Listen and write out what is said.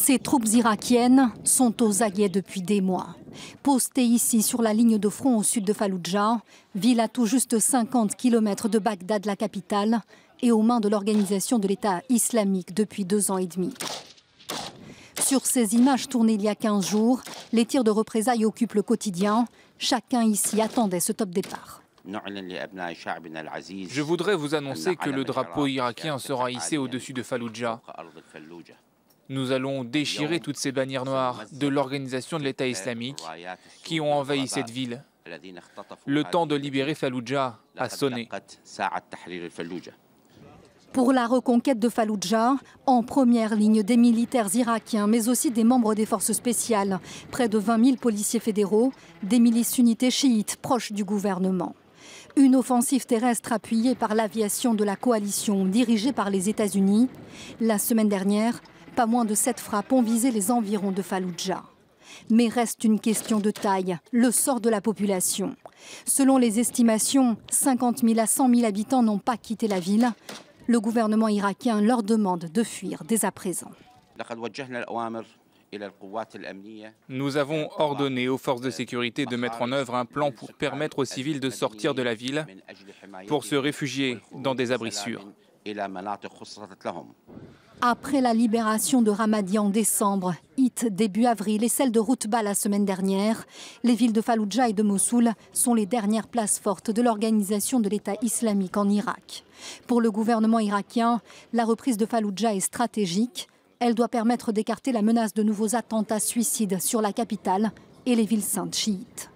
Ces troupes irakiennes sont aux aguets depuis des mois. Postées ici sur la ligne de front au sud de Falloujah, ville à tout juste 50 km de Bagdad, la capitale, et aux mains de l'organisation de l'État islamique depuis 2 ans et demi. Sur ces images tournées il y a 15 jours, les tirs de représailles occupent le quotidien. Chacun ici attendait ce top départ. Je voudrais vous annoncer que le drapeau irakien sera hissé au-dessus de Falloujah. Nous allons déchirer toutes ces bannières noires de l'organisation de l'État islamique qui ont envahi cette ville. Le temps de libérer Falloujah a sonné. Pour la reconquête de Falloujah, en première ligne des militaires irakiens, mais aussi des membres des forces spéciales, près de 20 000 policiers fédéraux, des milices sunnites et chiites proches du gouvernement. Une offensive terrestre appuyée par l'aviation de la coalition dirigée par les États-Unis. La semaine dernière, pas moins de 7 frappes ont visé les environs de Falloujah. Mais reste une question de taille, le sort de la population. Selon les estimations, 50 000 à 100 000 habitants n'ont pas quitté la ville. Le gouvernement irakien leur demande de fuir dès à présent. Nous avons ordonné aux forces de sécurité de mettre en œuvre un plan pour permettre aux civils de sortir de la ville pour se réfugier dans des abris sûrs. Après la libération de Ramadi en décembre, It début avril et celle de Routba la semaine dernière, les villes de Falloujah et de Mossoul sont les dernières places fortes de l'organisation de l'État islamique en Irak. Pour le gouvernement irakien, la reprise de Falloujah est stratégique. Elle doit permettre d'écarter la menace de nouveaux attentats suicides sur la capitale et les villes saintes chiites.